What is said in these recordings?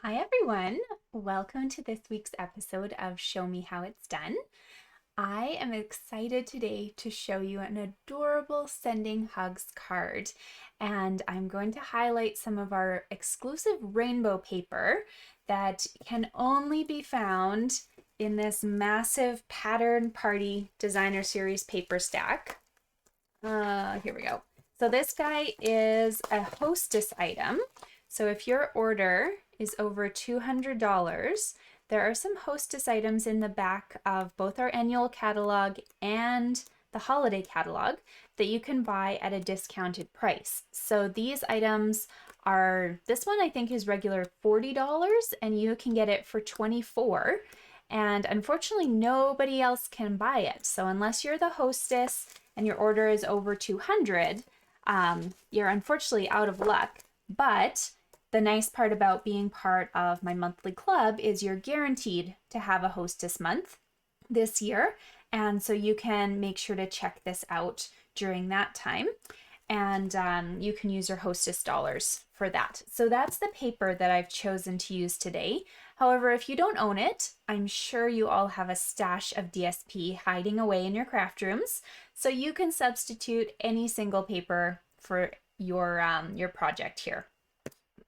Hi everyone, welcome to this week's episode of Show Me How It's Done. I am excited today to show you an adorable Sending Hugs card, and I'm going to highlight some of our exclusive rainbow paper that can only be found in this massive Pattern Party Designer Series paper stack. Here we go. So this guy is a hostess item. So if your order is over $200, there are some hostess items in the back of both our annual catalog and the holiday catalog that you can buy at a discounted price. So these items are, this one I think is regular $40 and you can get it for $24. And unfortunately, nobody else can buy it. So unless you're the hostess and your order is over 200, you're unfortunately out of luck. But the nice part about being part of my monthly club is you're guaranteed to have a hostess month this year. And so you can make sure to check this out during that time. And you can use your hostess dollars for that. So that's the paper that I've chosen to use today. However, if you don't own it, I'm sure you all have a stash of DSP hiding away in your craft rooms. So you can substitute any single paper for your project here.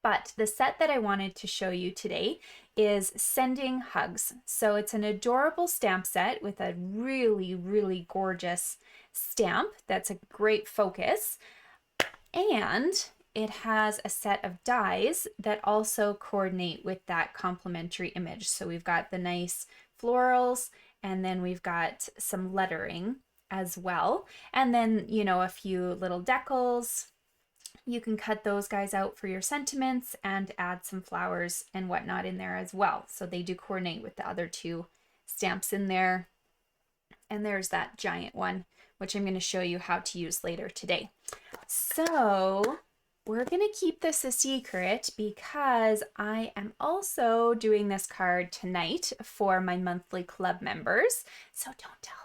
But the set that I wanted to show you today is Sending Hugs. So it's an adorable stamp set with a really, really gorgeous stamp that's a great focus. And it has a set of dies that also coordinate with that complementary image. So we've got the nice florals, and then we've got some lettering as well. And then, you know, a few little decals. You can cut those guys out for your sentiments and add some flowers and whatnot in there as well. So they do coordinate with the other two stamps in there. And there's that giant one, which I'm going to show you how to use later today. So we're going to keep this a secret because I am also doing this card tonight for my monthly club members. So don't tell them.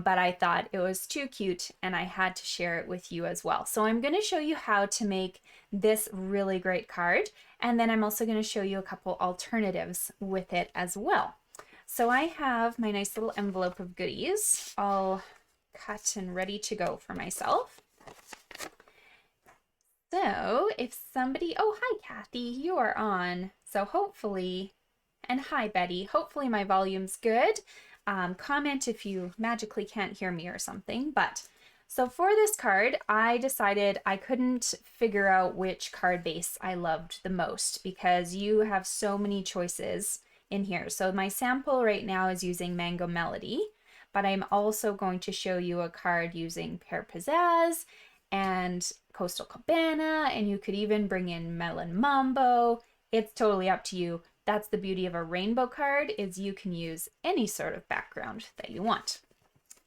But I thought it was too cute and I had to share it with you as well. So I'm going to show you how to make this really great card. And then I'm also going to show you a couple alternatives with it as well. So I have my nice little envelope of goodies all cut and ready to go for myself. So if somebody, oh, hi, Kathy, you are on. So hopefully, and hi, Betty, hopefully my volume's good. Comment if you magically can't hear me or something. But so for this card, I decided I couldn't figure out which card base I loved the most because you have so many choices in here. So my sample right now is using Mango Melody, but I'm also going to show you a card using Pear Pizzazz and Coastal Cabana, and you could even bring in Melon Mambo. It's totally up to you. That's the beauty of a rainbow card, is you can use any sort of background that you want.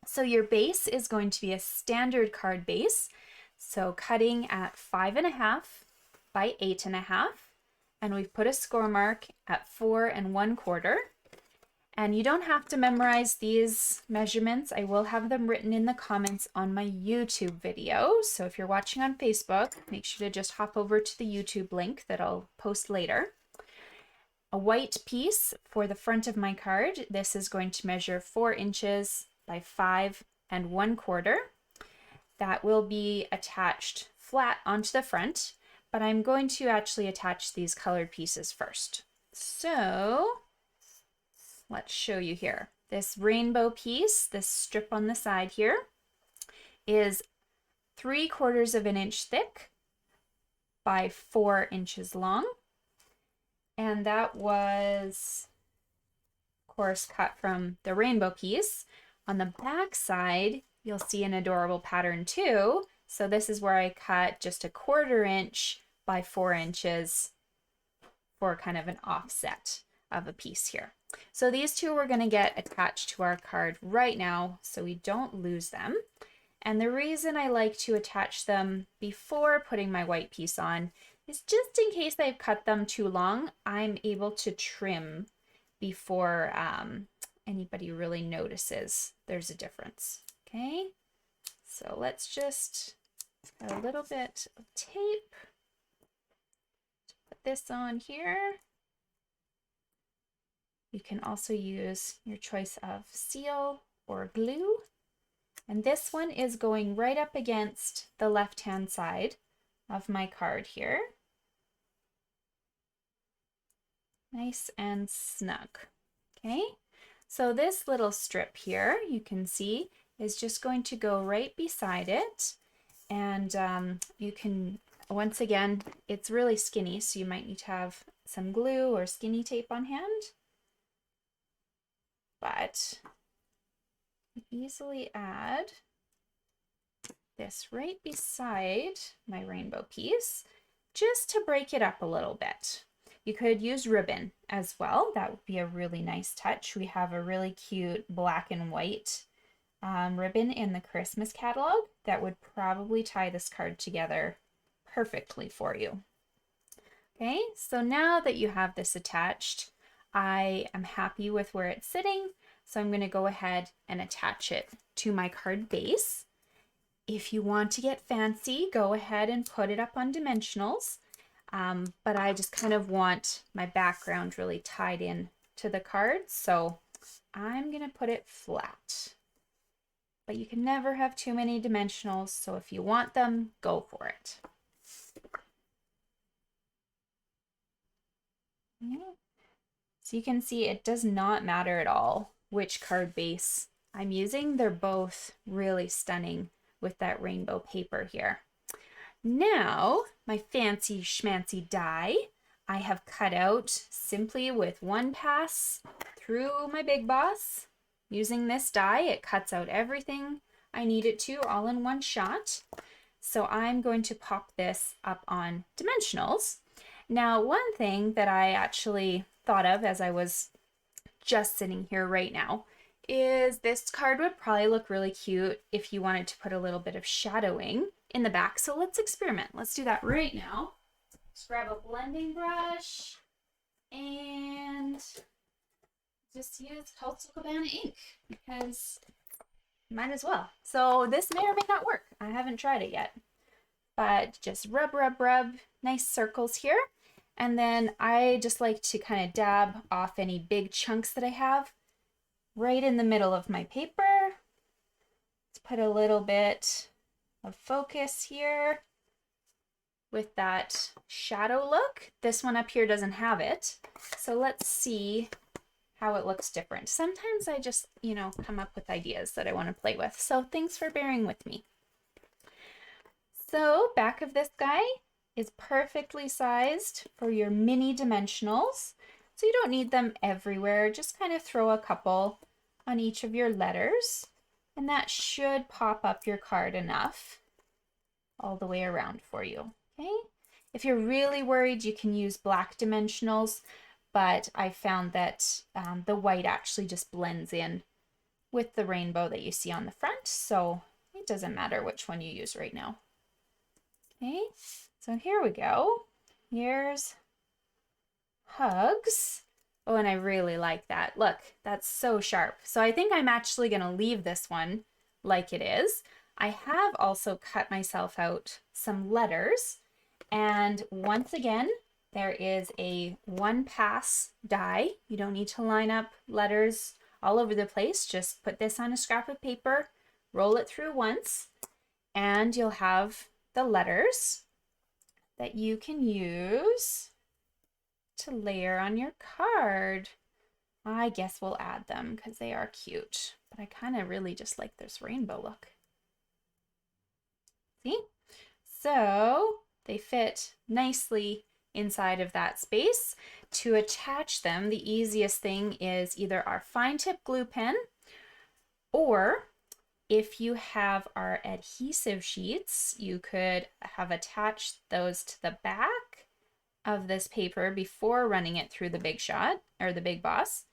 So your base is going to be a standard card base. So cutting at 5.5 by 8.5. And we've put a score mark at 4 1/4. And you don't have to memorize these measurements. I will have them written in the comments on my YouTube video. So if you're watching on Facebook, make sure to just hop over to the YouTube link that I'll post later. A white piece for the front of my card. This is going to measure 4 inches by 5 1/4. That will be attached flat onto the front, but I'm going to actually attach these colored pieces first. So let's show you here. This rainbow piece, this strip on the side here, is 3/4 inch thick by 4 inches long. And that was, of course, cut from the rainbow piece. On the back side, you'll see an adorable pattern too. So this is where I cut just a 1/4 inch by 4 inches for kind of an offset of a piece here. So these two we're going to get attached to our card right now so we don't lose them. And the reason I like to attach them before putting my white piece on is just in case I've cut them too long, I'm able to trim before anybody really notices there's a difference. Okay, so let's just add a little bit of tape. Put this on here. You can also use your choice of seal or glue. And this one is going right up against the left-hand side of my card here. Nice and snug. Okay, so this little strip here, you can see, is just going to go right beside it. And you can, once again, it's really skinny, so you might need to have some glue or skinny tape on hand. But easily add this right beside my rainbow piece just to break it up a little bit. You could use ribbon as well. That would be a really nice touch. We have a really cute black and white ribbon in the Christmas catalog that would probably tie this card together perfectly for you. Okay, so now that you have this attached, I am happy with where it's sitting, so I'm going to go ahead and attach it to my card base. If you want to get fancy, go ahead and put it up on dimensionals, but I just kind of want my background really tied in to the card, so I'm going to put it flat. But you can never have too many dimensionals, so if you want them, go for it. Yeah. So you can see it does not matter at all which card base I'm using. They're both really stunning with that rainbow paper here. Now, my fancy schmancy die, I have cut out simply with one pass through my Big Boss. Using this die, it cuts out everything I need it to all in one shot. So I'm going to pop this up on dimensionals. Now, one thing that I actually thought of as I was just sitting here right now is this card would probably look really cute if you wanted to put a little bit of shadowing in the back. So let's experiment. Let's do that right now. Just grab a blending brush and just use Cabana ink because might as well. So this may or may not work. I haven't tried it yet, but just rub, rub, rub, nice circles here. And then I just like to kind of dab off any big chunks that I have right in the middle of my paper. Let's put a little bit of focus here with that shadow look. This one up here doesn't have it. So let's see how it looks different. Sometimes I just, come up with ideas that I want to play with. So thanks for bearing with me. So back of this guy is perfectly sized for your mini dimensionals. So you don't need them everywhere. Just kind of throw a couple on each of your letters, and that should pop up your card enough all the way around for you. Okay. If you're really worried, you can use black dimensionals, but I found that the white actually just blends in with the rainbow that you see on the front, so it doesn't matter which one you use right now. Okay, so here we go. Here's Hugs. Oh, and I really like that. Look, that's so sharp. So I think I'm actually going to leave this one like it is. I have also cut myself out some letters, and once again, there is a one pass die. You don't need to line up letters all over the place. Just put this on a scrap of paper, roll it through once, and you'll have the letters that you can use to layer on your card. I guess we'll add them because they are cute, but I kind of really just like this rainbow look. See? So they fit nicely inside of that space. To attach them, the easiest thing is either our fine tip glue pen, or if you have our adhesive sheets, you could have attached those to the back of this paper before running it through the Big Shot or the Big Boss,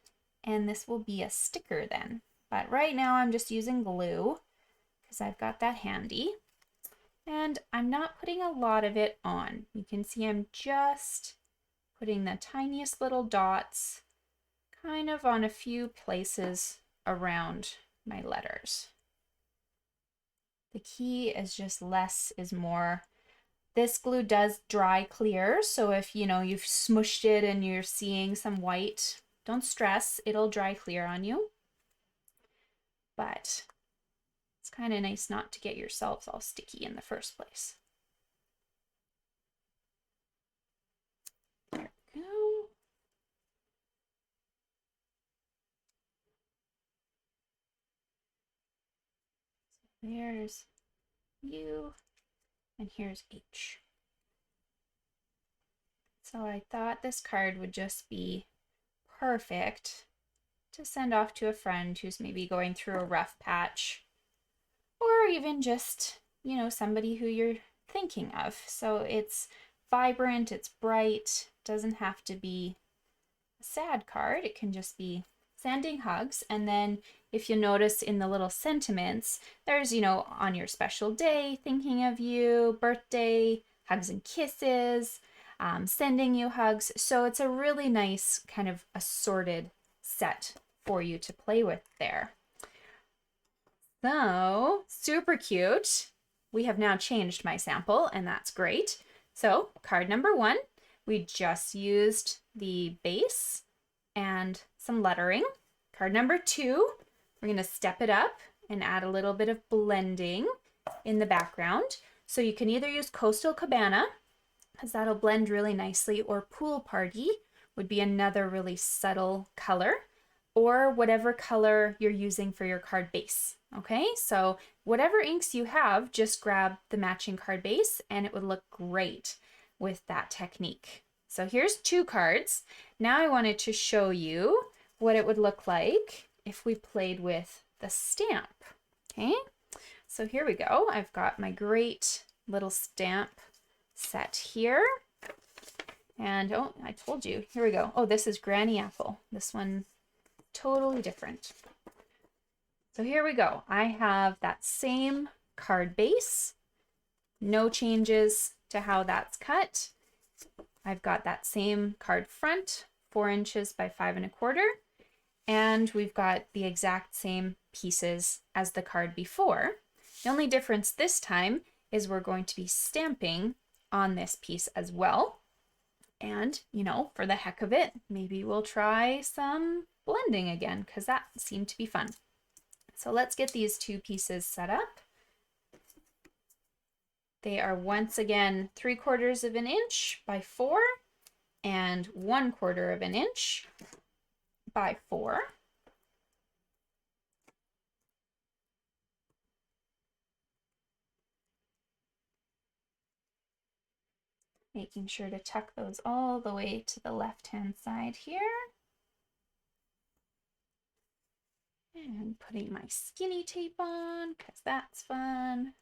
and this will be a sticker then. But right now I'm just using glue because I've got that handy. And I'm not putting a lot of it on. You can see I'm just putting the tiniest little dots kind of on a few places around my letters. The key is just less is more. This glue does dry clear, so if you've smushed it and you're seeing some white Don't stress, it'll dry clear on you. But it's kind of nice not to get yourselves all sticky in the first place. There we go. So there's U, and here's H. So I thought this card would just be perfect to send off to a friend who's maybe going through a rough patch, or even just, you know, somebody who you're thinking of. So it's vibrant, it's bright, doesn't have to be a sad card. It can just be sending hugs. And then if you notice in the little sentiments, there's, you know, on your special day, thinking of you, birthday, hugs and kisses, sending you hugs. So it's a really nice kind of assorted set for you to play with there. So super cute. We have now changed my sample, and that's great. So card number 1, we just used the base and some lettering. Card number 2, we're going to step it up and add a little bit of blending in the background. So you can either use Coastal Cabana, because that'll blend really nicely, or Pool Party would be another really subtle color, or whatever color you're using for your card base. Okay, so whatever inks you have, just grab the matching card base and it would look great with that technique. So here's 2 cards. Now I wanted to show you what it would look like if we played with the stamp. Okay, so here we go. I've got my great little stamp set here. And oh, I told you, here we go. Oh, this is Granny Apple. This one, totally different. So here we go. I have that same card base, no changes to how that's cut. I've got that same card front, 4 inches by 5 1/4, and we've got the exact same pieces as the card before. The only difference this time is we're going to be stamping on this piece as well. And, you know, for the heck of it, maybe we'll try some blending again, because that seemed to be fun. So let's get these 2 pieces set up. They are once again 3/4 of an inch by 4 and 1/4 of an inch by 4. Making sure to tuck those all the way to the left-hand side here. And putting my skinny tape on, because that's fun.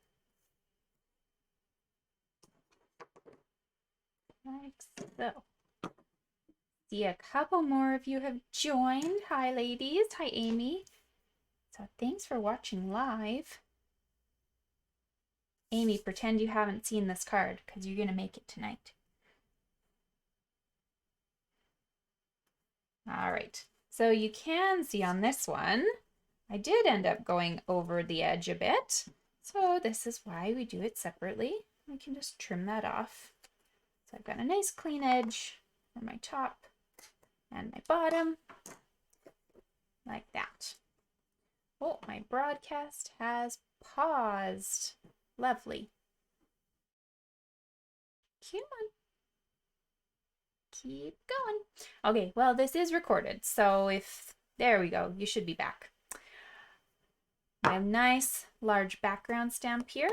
Like so. See, a couple more of you have joined. Hi, ladies. Hi, Amy. So thanks for watching live. Amy, pretend you haven't seen this card, because you're going to make it tonight. All right. So you can see on this one, I did end up going over the edge a bit. So this is why we do it separately. We can just trim that off. So I've got a nice clean edge for my top and my bottom, like that. Oh, my broadcast has paused. Lovely. Come on. Keep going. Okay, well, this is recorded, so if, there we go, you should be back. I have a nice large background stamp here.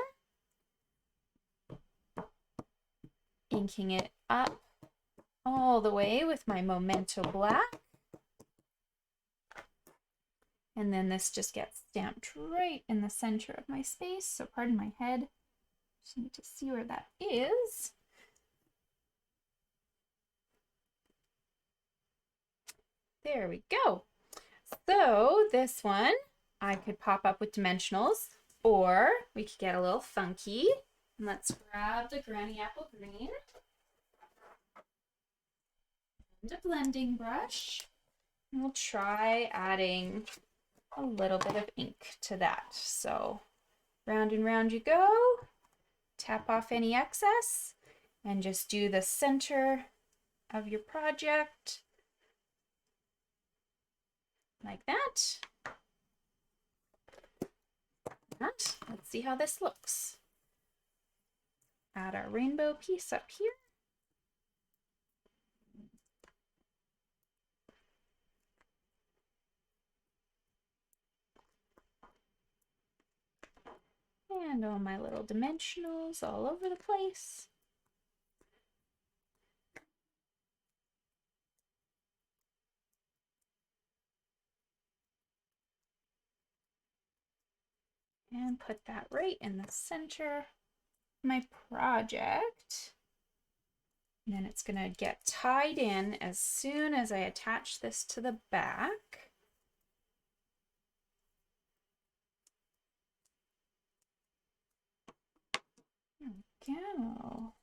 Inking it up all the way with my Memento Black. And then this just gets stamped right in the center of my space, so pardon my head. Just need to see where that is. There we go. So this one, I could pop up with dimensionals, or we could get a little funky. And let's grab the Granny Apple Green and a blending brush. And we'll try adding a little bit of ink to that. So round and round you go. Tap off any excess and just do the center of your project. like that. And let's see how this looks. Add our rainbow piece up here. And all my little dimensionals all over the place. And put that right in the center of my project. And then it's going to get tied in as soon as I attach this to the back. There we go.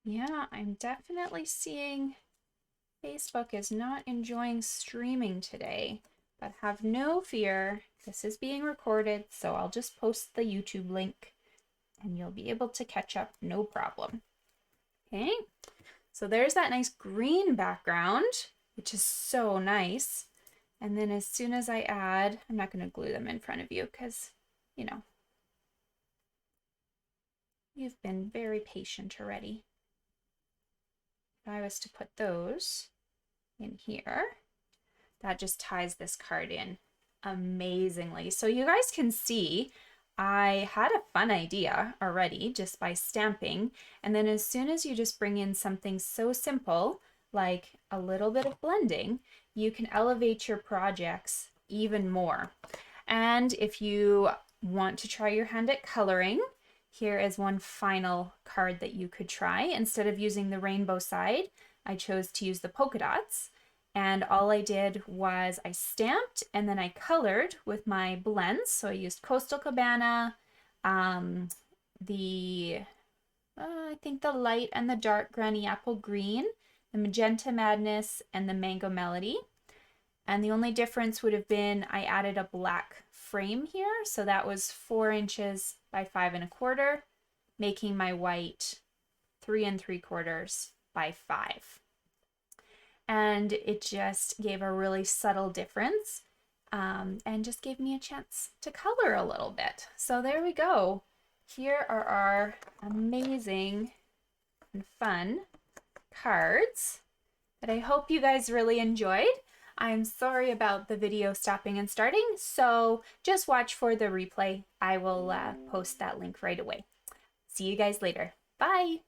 Yeah, I'm definitely seeing Facebook is not enjoying streaming today, but have no fear. This is being recorded, so I'll just post the YouTube link and you'll be able to catch up, no problem. Okay, so there's that nice green background, which is so nice. And then as soon as I add, I'm not going to glue them in front of you because, you know, you've been very patient already. If I was to put those in here, that just ties this card in amazingly. So you guys can see I had a fun idea already just by stamping, and then as soon as you just bring in something so simple like a little bit of blending, you can elevate your projects even more. And if you want to try your hand at coloring, here is one final card that you could try. Instead of using the rainbow side, I chose to use the polka dots. And all I did was I stamped and then I colored with my blends. So I used Coastal Cabana, I think the light and the dark Granny Apple Green, the Magenta Madness, and the Mango Melody. And the only difference would have been I added a black frame here. So that was 4 inches by 5 1/4, making my white 3 3/4 by 5. And it just gave a really subtle difference and just gave me a chance to color a little bit. So there we go. Here are our amazing and fun cards that I hope you guys really enjoyed. I'm sorry about the video stopping and starting, so just watch for the replay. I will post that link right away. See you guys later. Bye!